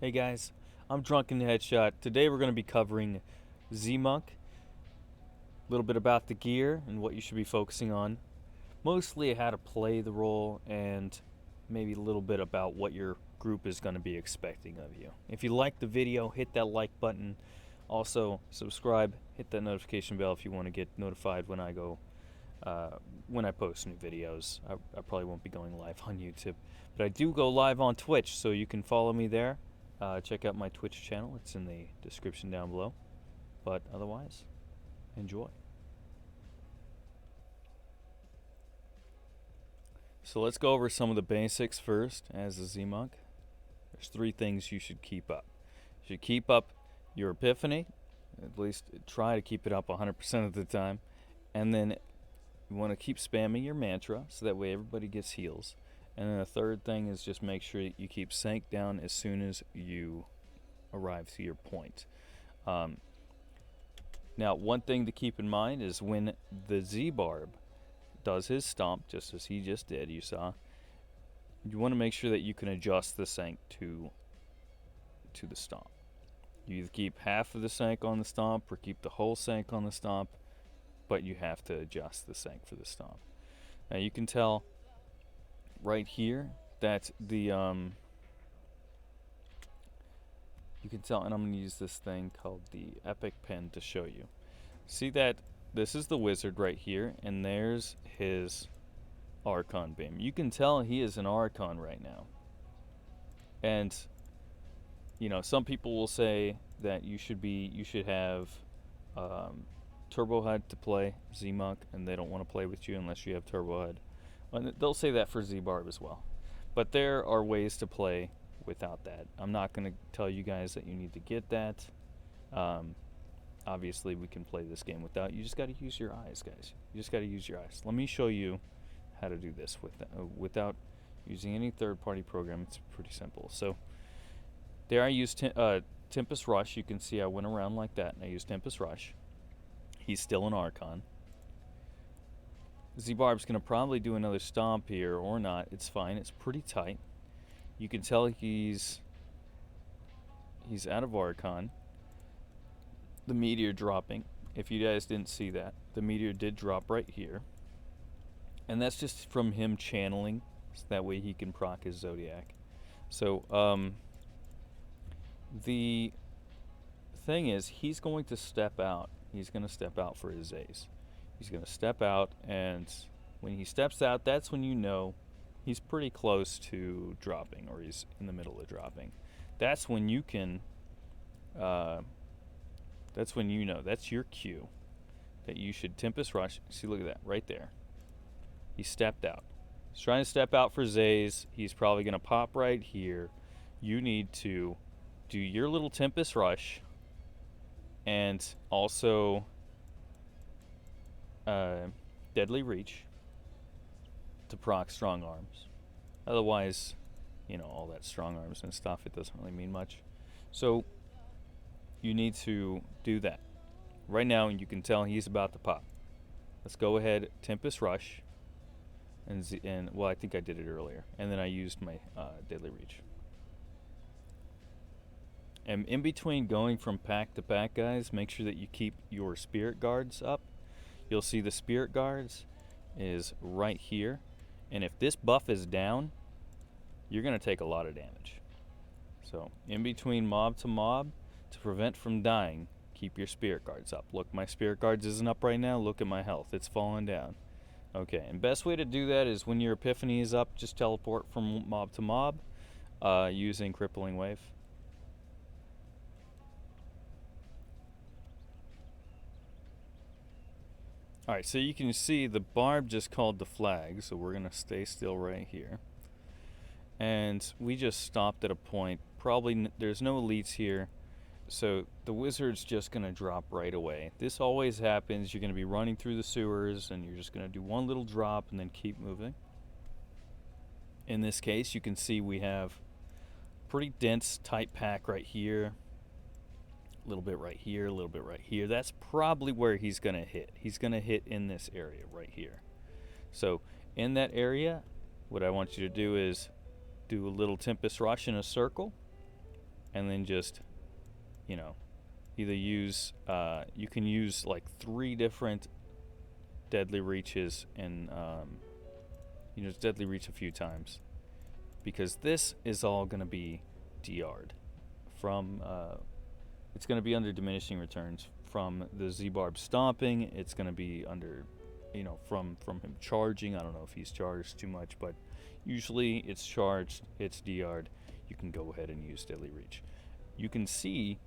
Hey guys, I'm Drunken Headshot. Today we're going to be covering Zmonk, a little bit about the gear and what you should be focusing on, mostly how to play the role, and maybe a little bit about what your group is going to be expecting of you. If you like the video, hit that like button. Also, subscribe, hit that notification bell if you want to get notified when when I post new videos. I probably won't be going live on YouTube, but I do go live on Twitch, so you can follow me there. Check out my Twitch channel. It's in the description down below. But otherwise, enjoy. So let's go over some of the basics first as a Zmonk. There's 3 things you should keep up. You should keep up your epiphany, at least try to keep it up 100% of the time. And then you want to keep spamming your mantra so that way everybody gets heals. And then the third thing is just make sure that you keep sync down as soon as you arrive to your point. Now, one thing to keep in mind is when the Z-Barb does his stomp, just as he just did, you saw, you want to make sure that you can adjust the sync to the stomp. You either keep half of the sync on the stomp or keep the whole sync on the stomp, but you have to adjust the sync for the stomp. Now you can tell right here that the you can tell, and I'm going to use this thing called the epic pen to show you. See that this is the wizard right here, and there's his Archon beam. You can tell he is an Archon right now. And you know, some people will say that you should have Turbo HUD to play Zmonk, and they don't want to play with you unless you have Turbo HUD. And they'll say that for Z-Barb as well. But there are ways to play without that. I'm not going to tell you guys that you need to get that. Obviously, we can play this game without. You just got to use your eyes, guys. You just got to use your eyes. Let me show you how to do this without using any third-party program. It's pretty simple. So there I used Tempest Rush. You can see I went around like that, and I used Tempest Rush. He's still an Archon. Z-Barb's going to probably do another stomp here, or not. It's fine. It's pretty tight. You can tell he's out of Archon. The meteor dropping. If you guys didn't see that, the meteor did drop right here. And that's just from him channeling, so that way he can proc his Zodiac. So, the thing is, he's going to step out. He's going to step out for his A's. He's going to step out, and when he steps out, that's when you know he's pretty close to dropping, or he's in the middle of dropping. That's when you can, that's when you know, that's your cue that you should Tempest Rush. See, look at that, right there. He stepped out. He's trying to step out for Zays. He's probably going to pop right here. You need to do your little Tempest Rush, and also Deadly Reach to proc Strong Arms. Otherwise, you know, all that Strong Arms and stuff, it doesn't really mean much. So you need to do that. Right now, you can tell he's about to pop. Let's go ahead, Tempest Rush, and well, I think I did it earlier, and then I used my Deadly Reach. And in between going from pack to pack, guys, make sure that you keep your Spirit Guards up. You'll see the Spirit Guards is right here, and if this buff is down, you're going to take a lot of damage. So in between mob to mob, to prevent from dying, keep your Spirit Guards up. Look, my Spirit Guards isn't up right now. Look at my health. It's falling down. Okay, and best way to do that is when your Epiphany is up, just teleport from mob to mob using Crippling Wave. Alright, so you can see the Barb just called the flag, so we're going to stay still right here. And we just stopped at a point. Probably there's no elites here, so the wizard's just going to drop right away. This always happens. You're going to be running through the sewers, and you're just going to do one little drop and then keep moving. In this case, you can see we have pretty dense, tight pack right here. A little bit right here, a little bit right here. That's probably where he's going to hit. He's going to hit in this area right here. So in that area, what I want you to do is do a little Tempest Rush in a circle, and then just, you know, either use, you can use like 3 different deadly reaches, and just deadly reach a few times, because this is all going to be DR'd from, it's going to be under diminishing returns from the Z-Barb stomping. It's going to be under, from him charging. I don't know if he's charged too much, but usually it's charged, it's DR'd. You can go ahead and use deadly reach. You can see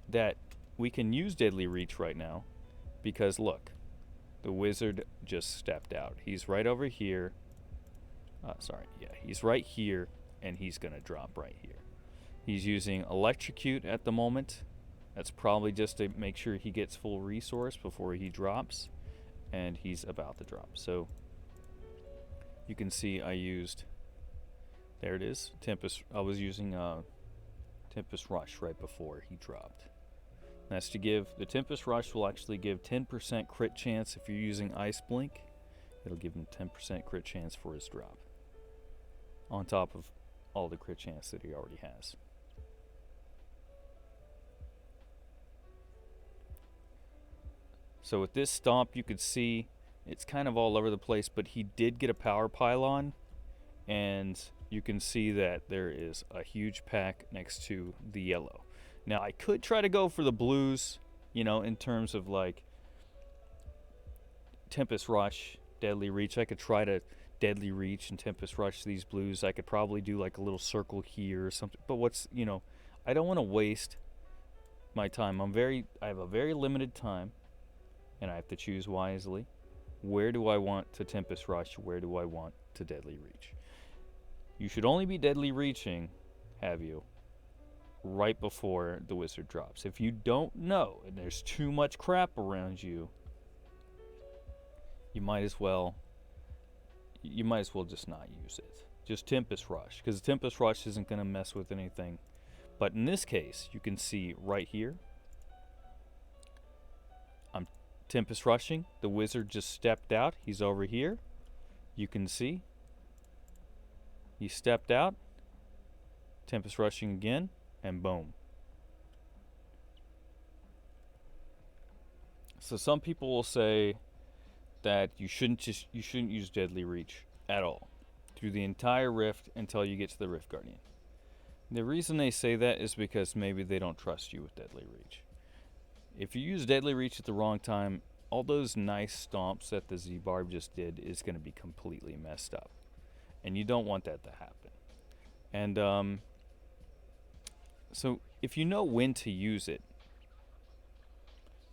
that we can use deadly reach right now because look, the wizard just stepped out. He's right over here. He's right here, and he's going to drop right here. He's using electrocute at the moment. That's probably just to make sure he gets full resource before he drops, and he's about to drop. So you can see I used, there it is, Tempest. I was using Tempest Rush right before he dropped. That's to give, the Tempest Rush will actually give 10% crit chance if you're using Ice Blink. It'll give him 10% crit chance for his drop, on top of all the crit chance that he already has. So with this stomp, you could see it's kind of all over the place, but he did get a power pylon, and you can see that there is a huge pack next to the yellow. Now, I could try to go for the blues, in terms of like Tempest Rush, Deadly Reach. I could try to Deadly Reach and Tempest Rush these blues. I could probably do like a little circle here or something. But I don't want to waste my time. I have a very limited time, and I have to choose wisely. Where do I want to Tempest Rush? Where do I want to Deadly Reach? You should only be Deadly Reaching, right before the wizard drops. If you don't know and there's too much crap around you, you might as well just not use it. Just Tempest Rush, because Tempest Rush isn't going to mess with anything. But in this case, you can see right here, I'm Tempest Rushing. The wizard just stepped out. He's over here. You can see he stepped out. Tempest Rushing again, and boom. So some people will say that you shouldn't use Deadly Reach at all through the entire rift until you get to the Rift Guardian. The reason they say that is because maybe they don't trust you with Deadly Reach. If you use Deadly Reach at the wrong time, all those nice stomps that the Z-Barb just did is going to be completely messed up, and you don't want that to happen. And so if you know when to use it,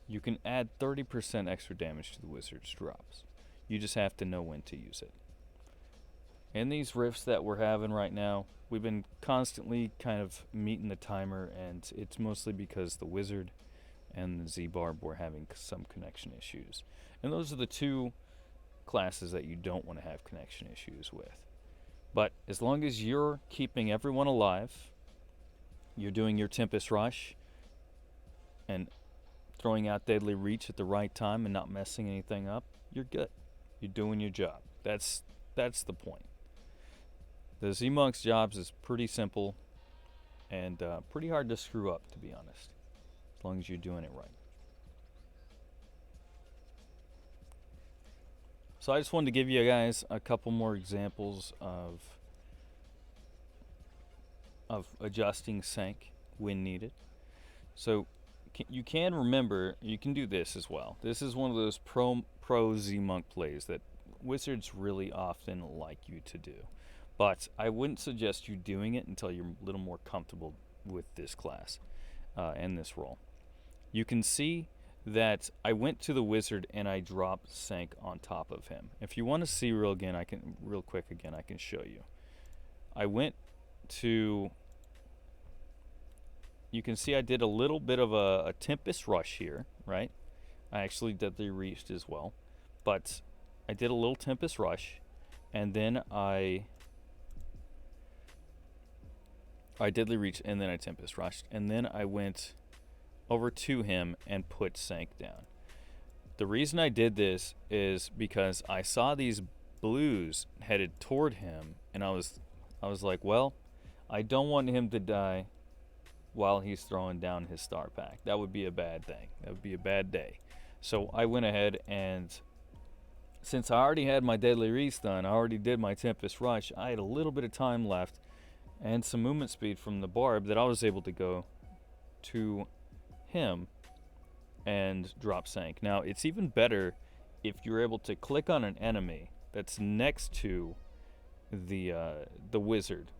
you can add 30% extra damage to the wizard's drops. You just have to know when to use it. In these rifts that we're having right now, we've been constantly kind of meeting the timer, and it's mostly because the wizard and the Z-Barb were having some connection issues. And those are the 2 classes that you don't want to have connection issues with. But as long as you're keeping everyone alive, you're doing your Tempest Rush and throwing out Deadly Reach at the right time and not messing anything up, you're good. You're doing your job. That's the point. The Zmonk's jobs is pretty simple and pretty hard to screw up, to be honest, as long as you're doing it right. So I just wanted to give you guys a couple more examples of adjusting sync when needed. So you can remember, you can do this as well. This is one of those pro Zmonk plays that wizards really often like you to do. But I wouldn't suggest you doing it until you're a little more comfortable with this class and this role. You can see that I went to the wizard and I dropped Sank on top of him. If you want to see real quick again, I can show you. I went to, you can see I did a little bit of a Tempest Rush here, right? I actually Deadly Reached as well, but I did a little Tempest Rush, and then I Deadly Reached, and then I Tempest Rushed, and then I went over to him and put Sank down. The reason I did this is because I saw these blues headed toward him, and I was like, well, I don't want him to die while he's throwing down his star pack. That would be a bad thing. That would be a bad day. So I went ahead, and since I already had my Deadly Reach done, I already did my Tempest Rush, I had a little bit of time left and some movement speed from the Barb that I was able to go to him and drop Zmonk. Now, it's even better if you're able to click on an enemy that's next to the wizard.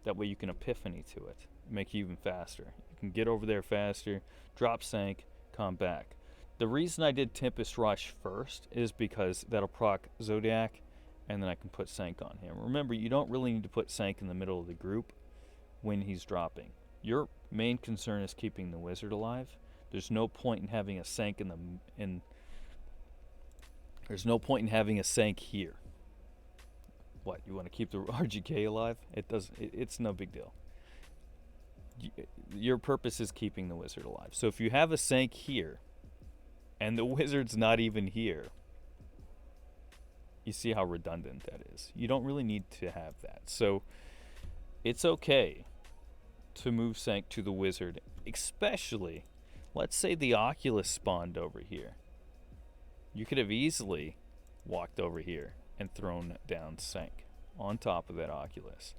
That way you can epiphany to it, make you even faster. You can get over there faster, drop Zmonk, come back. The reason I did Tempest Rush first is because that'll proc Zodiac, and then I can put Zmonk on him. Remember, you don't really need to put Zmonk in the middle of the group when he's dropping. Your main concern is keeping the wizard alive. There's no point in having a Zmonk there's no point in having a Zmonk here. What, you want to keep the RGK alive? It's no big deal. Your purpose is keeping the wizard alive. So if you have a Zmonk here and the wizard's not even here, you see how redundant that is. You don't really need to have that. So it's okay to move Zmonk to the wizard, especially, let's say the Oculus spawned over here. You could have easily walked over here and thrown down Zmonk on top of that Oculus.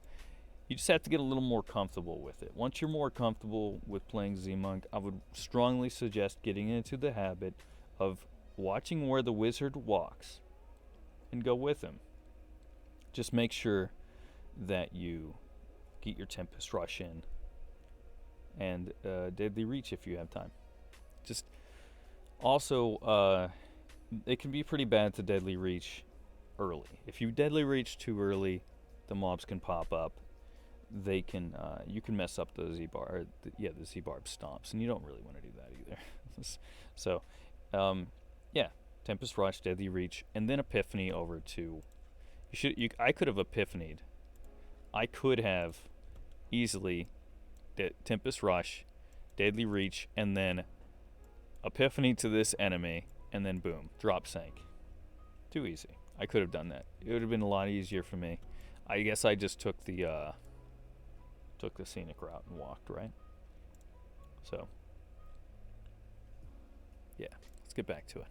You just have to get a little more comfortable with it. Once you're more comfortable with playing Zmonk, I would strongly suggest getting into the habit of watching where the wizard walks and go with him. Just make sure that you get your Tempest Rush in and Deadly Reach if you have time. Just also, it can be pretty bad to Deadly Reach early. If you Deadly Reach too early, the mobs can pop up. They can you can mess up the Z-bar, the Z-barb stomps, and you don't really want to do that either. So, yeah, Tempest Rush, Deadly Reach, and then Epiphany over to. I could have epiphanied. I could have easily Tempest Rush, Deadly Reach, and then Epiphany to this enemy, and then boom, drop Zmonk. Too easy. I could have done that. It would have been a lot easier for me. I guess I just took the scenic route and walked, right? So, yeah, let's get back to it.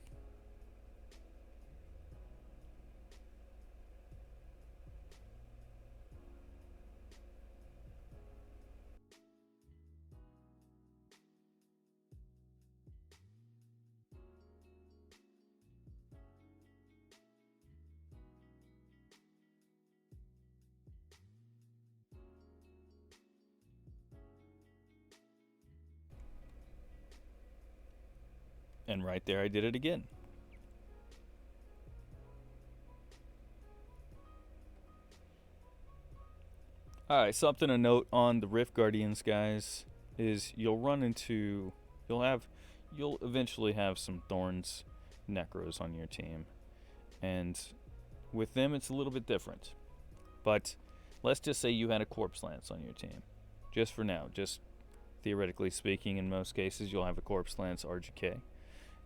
And right there, I did it again. Alright, something to note on the Rift Guardians, guys, is you'll eventually have some Thorns, Necros on your team. And with them, it's a little bit different. But let's just say you had a Corpse Lance on your team. Just for now, just theoretically speaking, in most cases, you'll have a Corpse Lance RGK.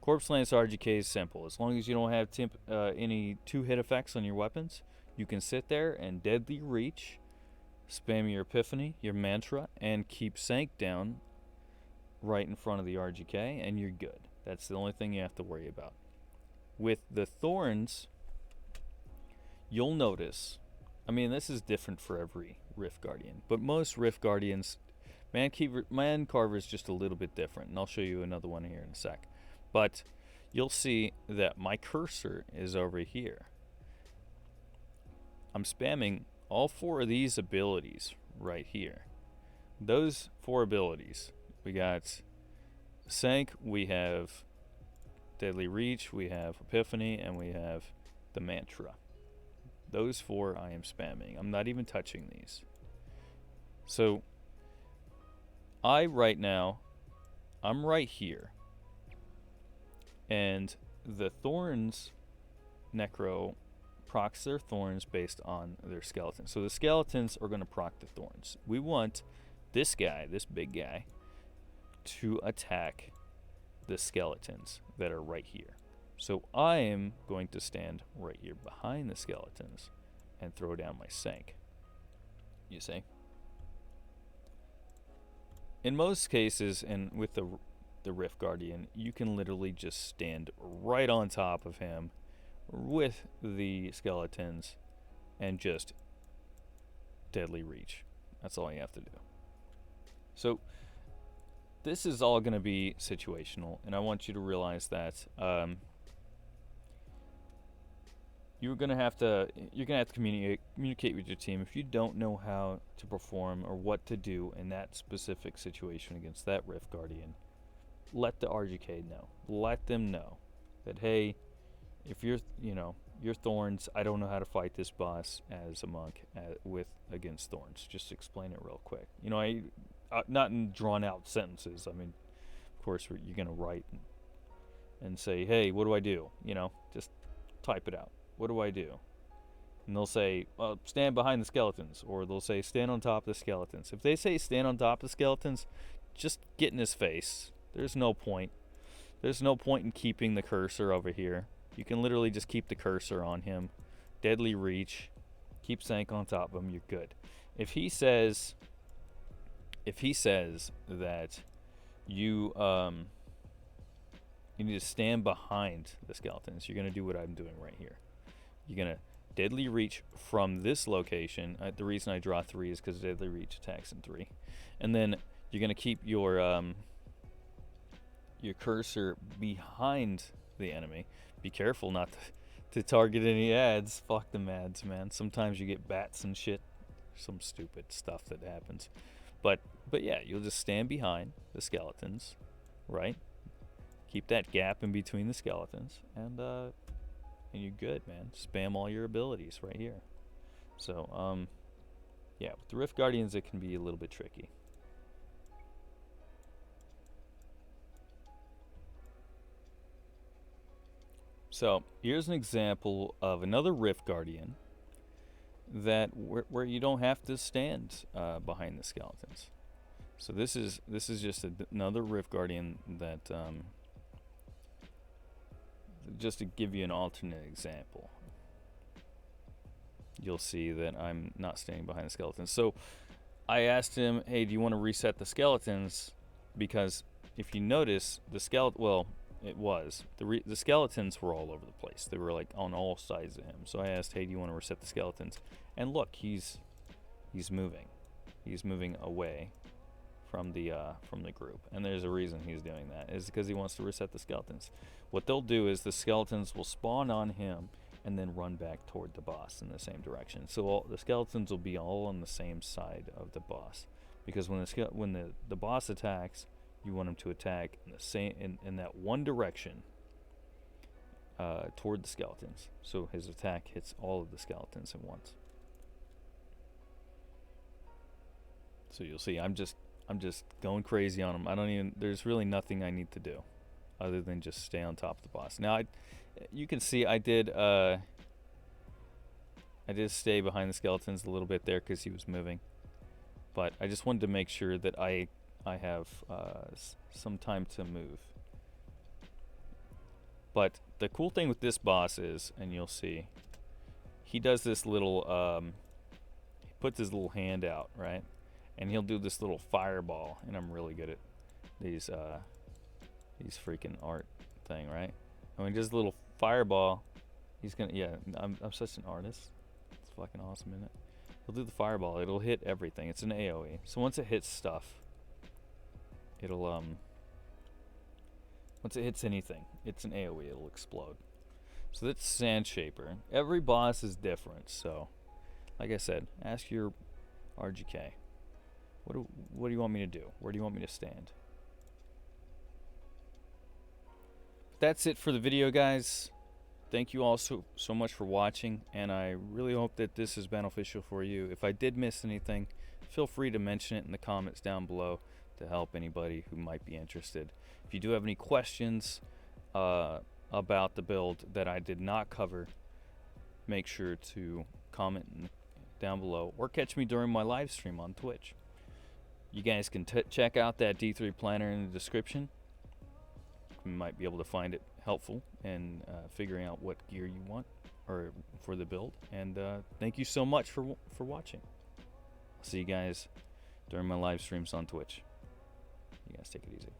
Corpse Lance RGK is simple. As long as you don't have any 2-hit effects on your weapons, you can sit there and Deadly Reach, spam your Epiphany, your Mantra, and keep Zmonk down right in front of the RGK, and you're good. That's the only thing you have to worry about. With the Thorns, you'll notice, I mean, this is different for every Rift Guardian, but most Rift Guardians, Man Carver is just a little bit different, and I'll show you another one here in a sec. But you'll see that my cursor is over here. I'm spamming all 4 of these abilities right here. Those 4 abilities, we got Zmonk, we have Deadly Reach, we have Epiphany, and we have the Mantra. Those 4 I am spamming. I'm not even touching these. So right now, I'm right here. And the Thorns Necro procs their Thorns based on their skeletons. So the skeletons are going to proc the Thorns. We want this guy, this big guy, to attack the skeletons that are right here. So I am going to stand right here behind the skeletons and throw down my Zmonk. You see? in most cases, and with the Rift Guardian, you can literally just stand right on top of him with the skeletons and just deadly reach. That's all you have to do. So this is all going to be situational, and I want you to realize that you're gonna have to communicate with your team. If you don't know how to perform or what to do in that specific situation against that Rift Guardian, let the RGK know. Let them know that, hey, if you're your Thorns, I don't know how to fight this boss as a monk against Thorns. Just explain it real quick. Not in drawn out sentences. I mean, of course you're gonna write and say, hey, what do I do? Just type it out. What do I do? And they'll say, well, stand behind the skeletons. Or they'll say, stand on top of the skeletons. If they say stand on top of the skeletons, just get in his face. There's no point. There's no point in keeping the cursor over here. You can literally just keep the cursor on him. Deadly reach. Keep Zmonk on top of him. You're good. If he says that you need to stand behind the skeletons, you're going to do what I'm doing right here. You're going to deadly reach from this location. The reason I draw 3 is because deadly reach attacks in 3. And then you're going to keep your cursor behind the enemy. Be careful not to target any ads. Fuck them ads, man. Sometimes you get bats and shit. Some stupid stuff that happens. But yeah, you'll just stand behind the skeletons, right? Keep that gap in between the skeletons, and you're good, man. Spam all your abilities right here. So, yeah, with the Rift Guardians, it can be a little bit tricky. So, here's an example of another Rift Guardian that where you don't have to stand behind the skeletons. So this is just another Rift Guardian that just to give you an alternate example. You'll see that I'm not standing behind the skeletons. So I asked him, hey, do you want to reset the skeletons? Because if you notice, the skeletons were all over the place. They were like on all sides of him. So I asked, hey, do you want to reset the skeletons? And look, he's moving. He's moving away from the group, and there's a reason he's doing that. Is because he wants to reset the skeletons. What they'll do is the skeletons will spawn on him and then run back toward the boss in the same direction. So the skeletons will be all on the same side of the boss, because when the boss attacks, you want him to attack in the same in that one direction toward the skeletons. So his attack hits all of the skeletons at once. So you'll see, I'm just going crazy on him. There's really nothing I need to do other than just stay on top of the boss. Now, you can see I did stay behind the skeletons a little bit there because he was moving. But I just wanted to make sure that I have some time to move. But the cool thing with this boss is, and you'll see, he does this little, he puts his little hand out, right? And he'll do this little fireball, and I'm really good at these freaking art thing, right? And when he does a little fireball, he's gonna, yeah, I'm such an artist. It's fucking awesome, isn't it? He'll do the fireball. It'll hit everything. It's an AoE. So once it hits stuff, it'll once it hits anything, it's an AoE. It'll explode. So that's Sand Shaper. Every boss is different. So, like I said, ask your RGK. What do you want me to do? Where do you want me to stand? That's it for the video, guys. Thank you all so much for watching, and I really hope that this is beneficial for you. If I did miss anything, feel free to mention it in the comments down below to help anybody who might be interested. If you do have any questions about the build that I did not cover, make sure to comment down below or catch me during my live stream on Twitch. You guys can check out that D3 planner in the description. You might be able to find it helpful in figuring out what gear you want or for the build. And thank you so much for watching. I'll see you guys during my live streams on Twitch. You guys take it easy.